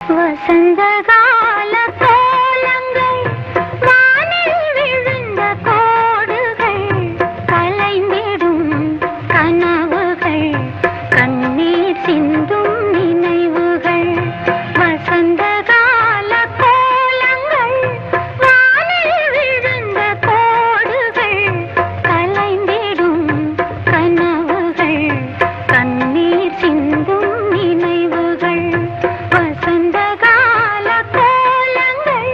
வசந்தகால கோலங்கள் வானில் விழுந்த கோடுகள் கலைந்திடும் கனவுகள் கண்ணீர் சிந்தும் நினைவுகள் வசந்தகால கோலங்கள் வானில் விழுந்த கோடுகள் கலைந்திடும் கனவுகள் கண்ணீர் சிந்தும் நினைவுகள் வசந்தகால கோலங்கள்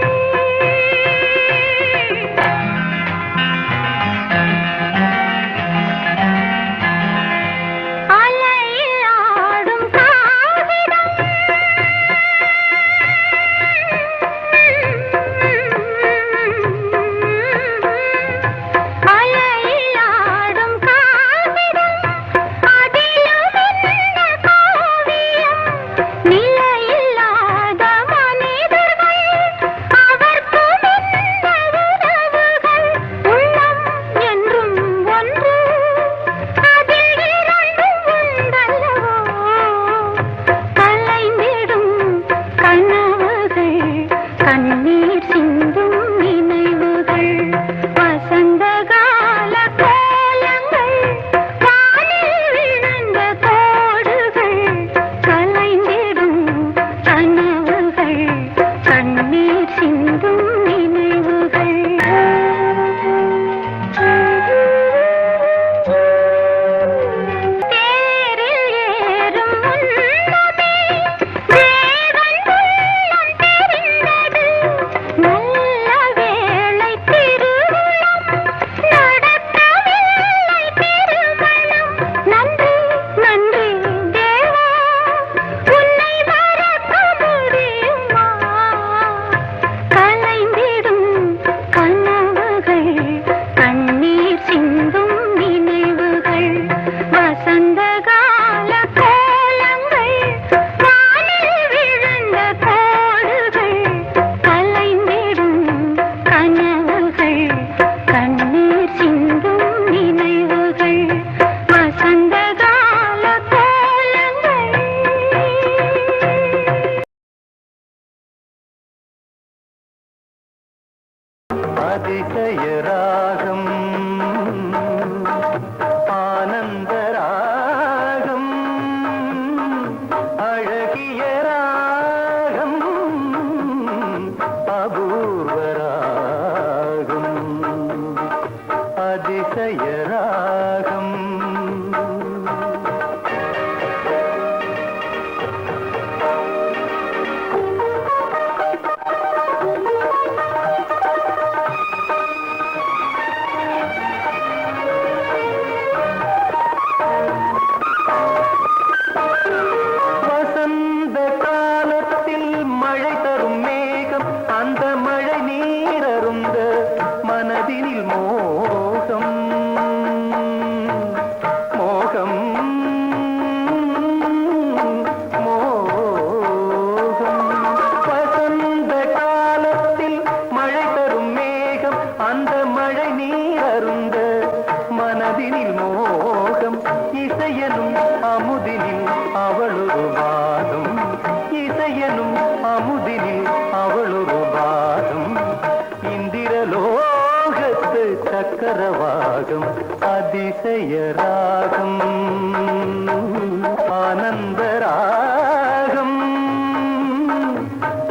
அலையில் ஆடும் காகிதம் அலையில் ஆடும் காகிதம் அதிலும் என்ன காவியம் நிலையில்லாத மனிதர்கள் அவர்க்கும் இந்த உறவுகள் உள்ளம் என்றும் ஒன்று அதில் இரண்டும் உண்டல்லவோ கலைந்திடும் கனவுகள் கண்ணீர் சிந்தும் நினைவுகள் வசந்தகால கோலங்கள் வானில் விழுந்த கோடுகள் கலைந்திடும் கனவுகள் கண்ணீர் சிந்தும் நினைவுகள் தேரில் ஏறும் முன்னமே தேவன் உள்ளம் தெரிந்தது நல்ல வேளை திருவுளம் நடக்கவில்லை திருமணம் நன்றி நன்றி தேவா உன்னை மறக்க முடியுமா கலைந்திடும் கனவுகள் கண்ணீர் சிந்தும் நினைவுகள் வசந்தகால கோலங்கள் வானில் விழுந்த கோடுகள் கலைந்திடும் கனவுகள் கண்ணீர் சிந்தும் நினைவுகள் வசந்தகால கோலங்கள் அதிசய ராகம் ஆனந்த ராகம் அழகிய ராகம் அபூர்வ ராகம் அதிசய ராகம் வசந்த காலத்தில் மழை தரும் மேகம் அந்த மழை நீரருந்த மனதினில் மோகம் மோகம் மோகம் வசந்த காலத்தில் மழை தரும் மேகம் அந்த மழை நீரருந்த மனதினில் மோகம் இசையனும் அமுதினில் அவளொரு வாதம் இசையனும் அமுதினில் அவளொரு வாதம் இந்திரலோகத்து சக்கரவாகம் அதிசய ராகம் ஆனந்த ராகம்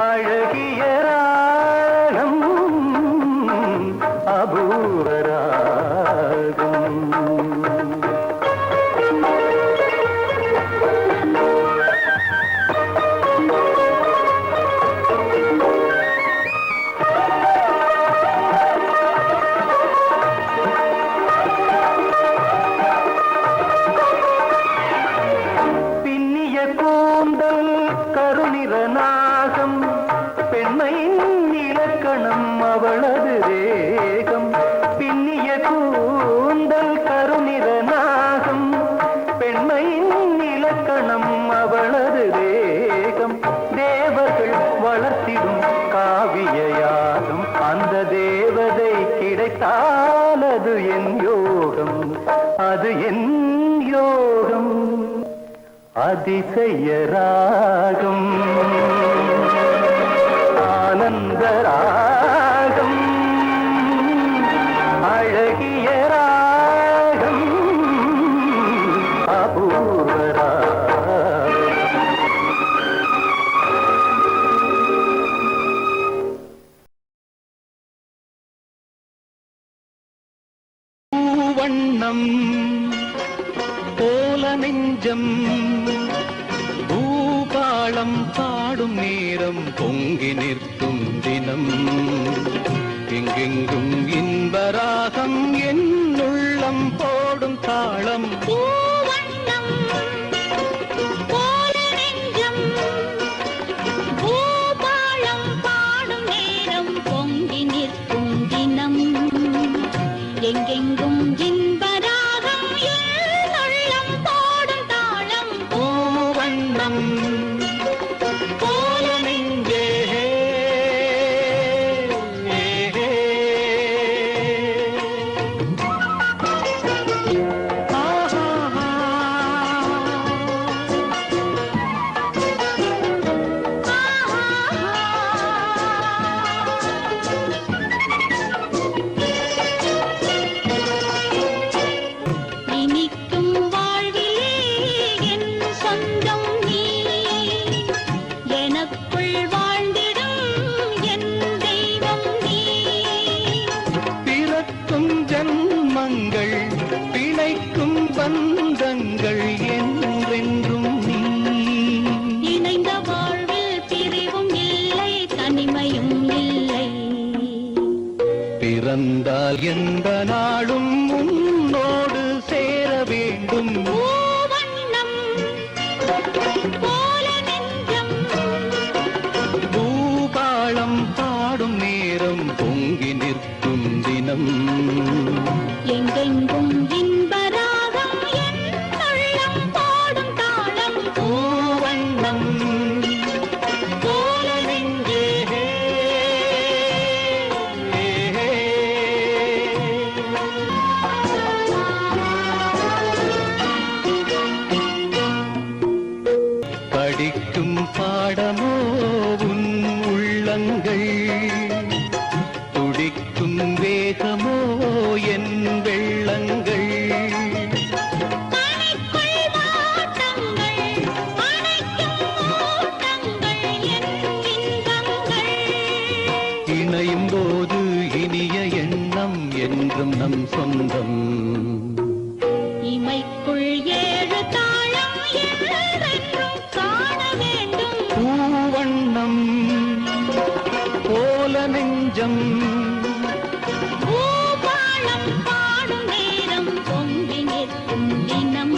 அழகிய ராகம் அபூர்வ ராகம் பின்னிய கூந்தல் கருநிற நாகம் பெண்மையின் இலக்கணம் அவளது தேகம் பின்னிய கூந்தல் கருநிற நாகம் பெண்மையின் இலக்கணம் அவளது தேகம் தேவர்கள் வளர்த்திடும் காவிய யாகம் அந்த தேவதை கிடைத்தால் அது என் யோகம் அது என் யோகம் அதிசய ராகம் நெஞ்சம் பூபாளம் பாடும் நேரம் பொங்கி நிற்கும் தினம் எங்கெங்கும் இன்பராகம் என் உள்ளம் போடும் தாளம் பூவண்ணம் போல நெஞ்சம் பூபாளம் பாடும் நேரம் பொங்கி நிற்கும் தினம் எங்கெங்கும் இன்பராகம் என் உள்ளம் போடும் தாளம் பூவண்ணம் போல நெஞ்சே இனிக்கும் வாழ்விலே என் சொந்தம் நீ எனக்குள் வாழ்ந்திடும் என் தெய்வம் நீ பிறக்கும் ஜன்மங்கள் பிழைக்கும் பந்தங்கள் என்றென்றும் நீ இணைந்த வாழ்வில் பிரிவும் இல்லை தனிமையும் இல்லை பிறந்தால் எந்த நாளும் உன்னோடு சேர வேண்டும் பூவண்ணம் போல நெஞ்சம் பூபாளம் பாடும் நேரம் பொங்கி நிற்கும் தினம் எங்கெங்கும் இன்பராகம் என் உள்ளம் போடும் தாளம் பூவண்ணம் போல நெஞ்சே படிக்கும் பாடமோ உன் உள்ளங்கள் துடிக்கும் வேகமோ என் வெள்ளங்கள் கணைக்குள் வாட்டங்கள் அணைக்கும் ஓட்டங்கள் என் இன்பங்கள் இணையும் போது இனிய எண்ணம் என்றும் நம் சொந்தம் இமைக்குள் ஏழு தாளம் என்றென்றும் காண வேண்டும் பூவண்ணம் போல நெஞ்சம் பூபாளம் பாடும் நேரம் பொங்கி நிற்கும் தினம்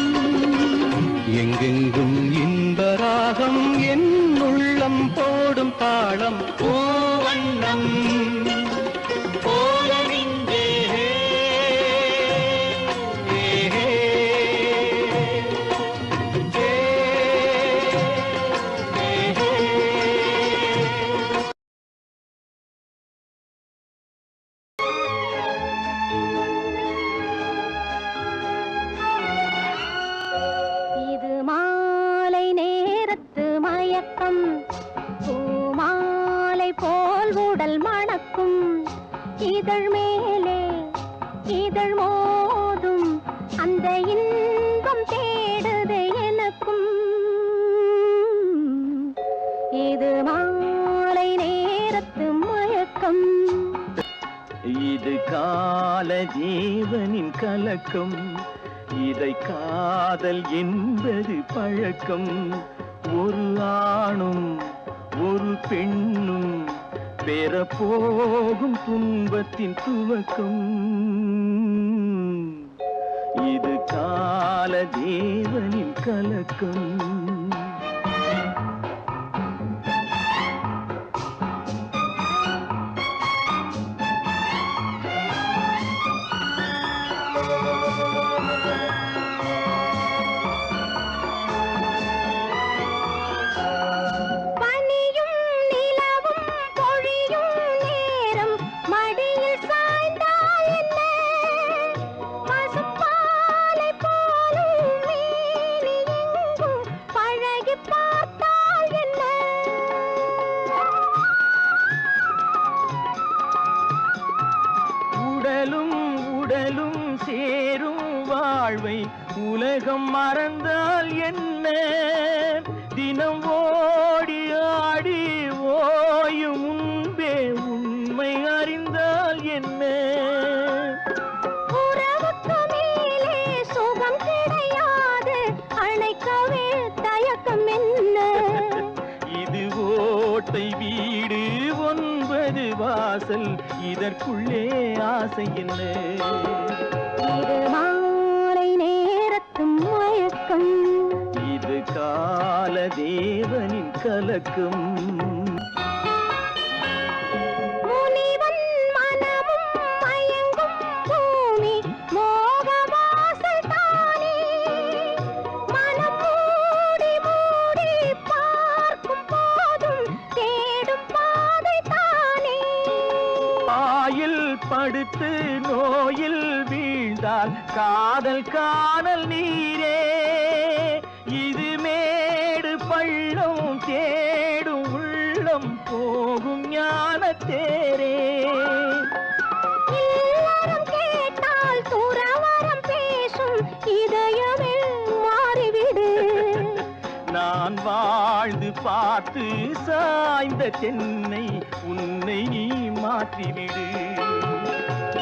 எங்கெங்கும் இன்பராகம் என் உள்ளம் போடும் தாளம் பூவண்ணம் போல நெஞ்சே இது மாலை நேரத்து மயக்கம் பூமாலை போல் உடல் மணக்கும் இதழ் மேலே இதழ் மோதும் அந்த இன்பம் தேடுது எனக்கும் இது மாலை நேரத்து மயக்கம் இது கால ஜீவனின் கலக்கம் இதை காதல் என்பது பழக்கம் ஒரு ஆணும் ஒரு பெண்ணும் பெறப்போகும் துன்பத்தின் துவக்கம் இது கால தேவனின் கலக்கம் பனியும் நிலவும் பொழியும் நேரம் மடியில் சாய்ந்தால் என்ன பசுப்பாலை போலும் மேனி எங்கும் பழகி பார்த்தால் என்ன உடலும் உடலும் சேரும் வாழ்வை உலகம் மறந்தால் என்ன தினம் ஓடி ஆடி ஓயும் முன்பே உண்மை அறிந்தால் என்ன உறவுக்கு மேலே சுகம் கிடையாது அணைக்க அத்தை வீடு 9 வாசல், இதற்குள்ளே ஆசை என்ன? இது மாலை நேரத்து மயக்கம், இது கால தேவனின் கலக்கம். முனிவன் மனமும் மயங்கும் பூமி மோகவாசல் தானே. மனம் மூடி மூடி பார்க்கும் போதும் தேடும் பாதை தானே. ஆயில் படுத்து நோயில் வீழ்ந்தால் காதல் காணல் நீரே. இது மேடு பள்ளம் தேடும் உள்ளம் போகும் ஞான தேரே. இல்லறம் கேட்டால் துறவறம் பேசும் இதயமே மாறிவிடு. நான் வாழ்ந்து பார்த்து சாய்ந்த தென்னை உன்னை நீ மாற்றிவிடு.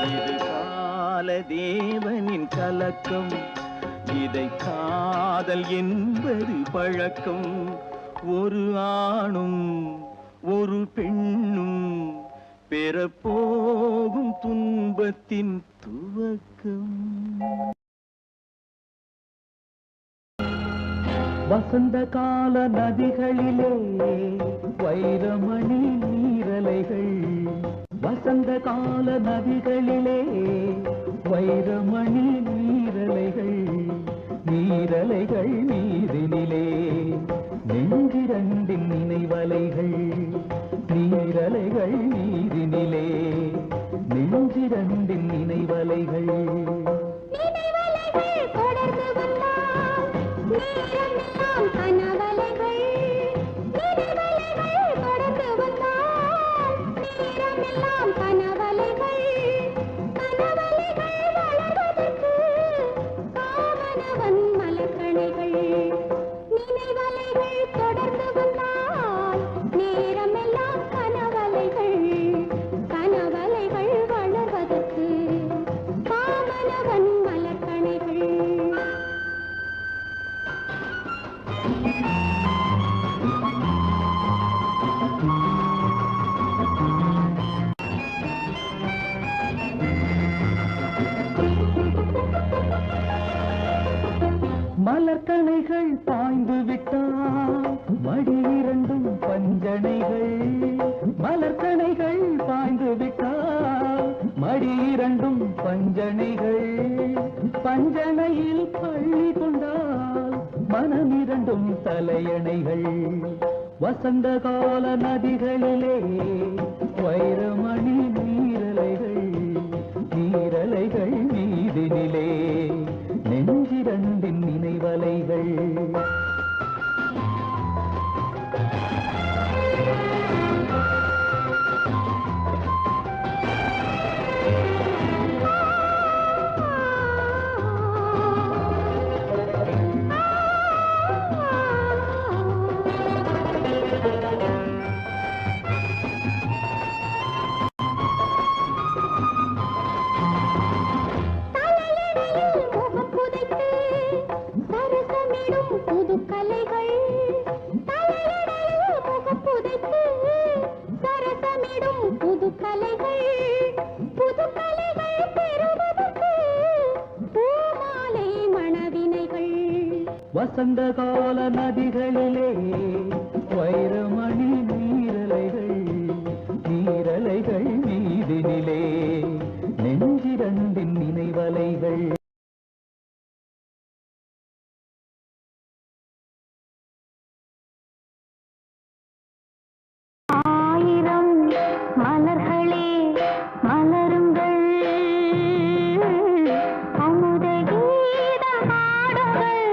இது கால தேவனின் கலக்கம், இதை காதல் என்பது பழக்கம். ஒரு ஆணும் ஒரு பெண்ணும் பெறப்போகும் துன்பத்தின் துவக்கம். வசந்த கால நதிகளிலே வைரமணி நீரலைகள், வசந்த கால நதிகளிலே வைரமணி நீரலைகள், நீரலைகள் நீரினிலே நெஞ்சிரண்டின் நினைவலைகள், நீரலைகள் நீரினிலே நெஞ்சிரண்டின் நினைவலைகள். நினைவலைகள் தொடர்ந்து வந்தால் நேரமெல்லாம் கனவலைகள். நினைவலைகள் தொடர்ந்து வந்தால் நேரமெல்லாம் கனவலைகள். கனவலைகள் வளர்வதற்கு காவனவன் மலர்கணைகள். நினைவலைகள் தொடர்ந்து வந்தால் நேரமெல்லாம் கனவலைகள். கனவலைகள் வளர்வதற்கு காவனவன் மலர்கணைகள். மலர்கணைகள் பாய்ந்து விட்டால் மடி இரண்டும் பஞ்சனைகள். மலர்கணைகள் பாய்ந்து விட்டால் மடி இரண்டும் பஞ்சனைகள். பஞ்சனையில் பள்ளி கொண்டால் மனம் இரண்டும் தலையணைகள். வசந்த கால நதிகளிலே வைரமணி நீரலைகள், நீரலைகள் நீதினிலே நெஞ்சிரண்டின் நினைவலைகள். வசந்த கால நதிகளிலே வைரமணி நீரலைகள், நீரலைகள் நீதினிலே நெஞ்சிரண்டின் நினைவலைகள். ஆயிரம் மலர்களே மலருங்கள், அமுத கீதம் ஆடுங்கள்,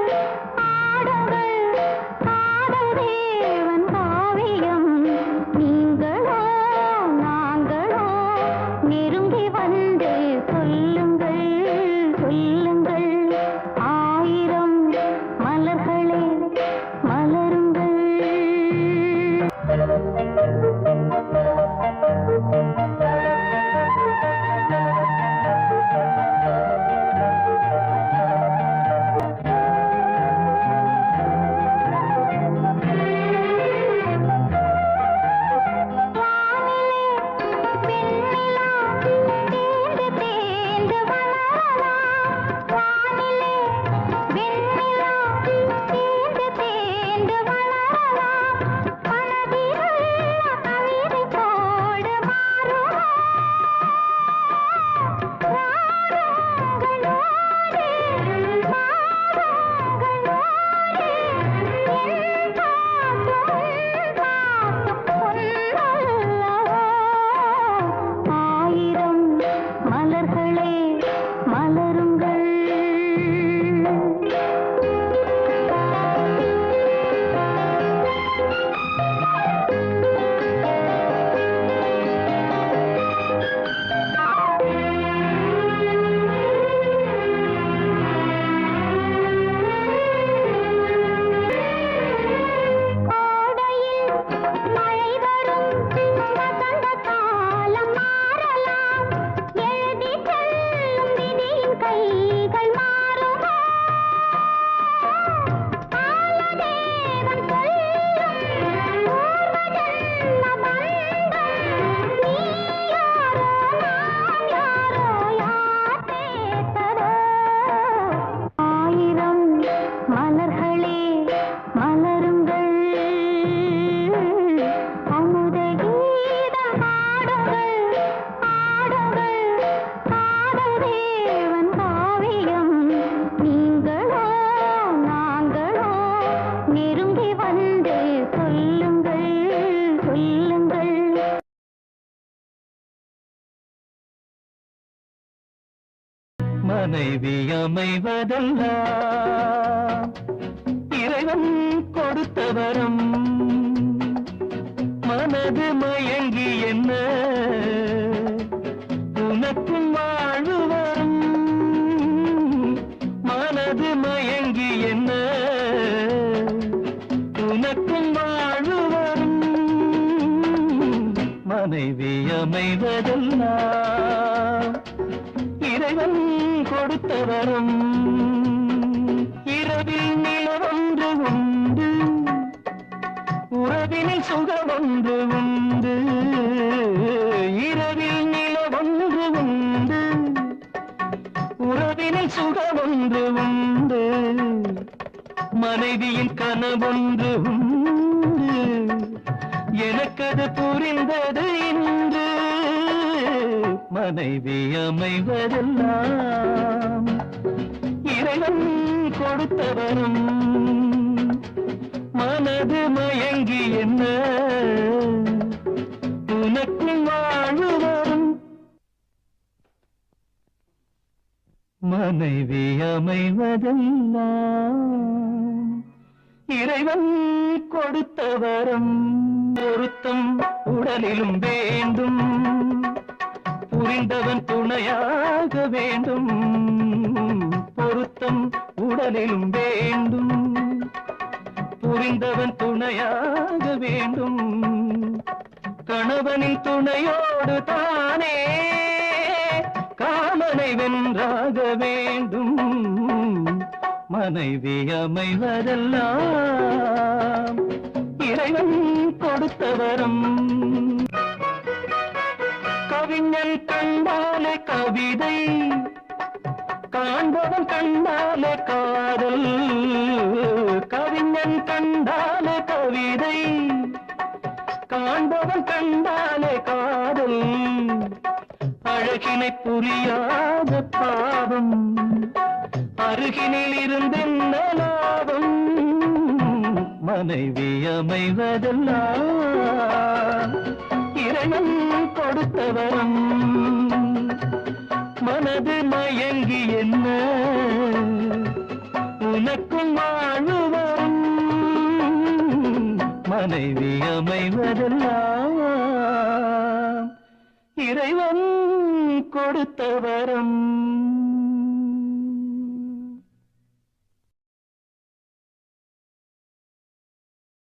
ஆடுங்கள், காதல் தேவன் காவியம். நீங்களோ நாங்களோ நெருங்கி வந்து சொல்லுங்கள், சொல்லுங்கள். நெருங்கி வந்து சொல்லுங்கள் சொல்லுங்கள். மனைவி அமைவதெல்லாம் இறைவன் கொடுத்த வரம். மனது மயங்கி என்ன உனக்கும் வாழ்வு வரும். மனது மயங்கி என்ன உனக்கும் வாழ்வு வரும். மனைவி அமைவதெல்லாம் இறைவன் கொடுத்த வரம். இரவில் நிலவொன்று உண்டு, உறவினில் சுகமொன்று உண்டு. இரவில் நிலவொன்று உண்டு, உறவினில் சுகமொன்று உண்டு. மனைவியின் கனவொன்று உண்டு, எனக்கது புரிந்தது இன்று. மனைவி அமைவதெல்லாம் இறைவன் கொடுத்த வரம். மனது மயங்கி என்ன உனக்கும் வாழ்வு வரும். மனைவி அமைவதெல்லாம் இறைவன் கொடுத்த வரம். பொருத்தம் உடலிலும் வேண்டும், புரிந்தவன் துணையாக வேண்டும். பொருத்தம் உடலிலும் வேண்டும், புரிந்தவன் துணையாக வேண்டும். கணவனின் துணையோடு தானே காமனை வென்றாக வேண்டும். மனைவி அமைவதெல்லாம் இறைவன் கொடுத்த வரம். கவிஞன் கண்டாலே கவிதை, காண்பவன் கண்டாலே காதல். கவிஞன் கண்டாலே கவிதை, காண்பவன் கண்டாலே காதல். அழகினை புரியாத பாவம், அருகினில் இருந்தென்ன லாபம். மனைவி அமைவதெல்லாம் இறைவன் கொடுத்த வரம். மனது மயங்கி என்ன உனக்கும் வாழ்வு வரும். மனைவி அமைவதெல்லாம் இறைவன் கொடுத்த வரம்.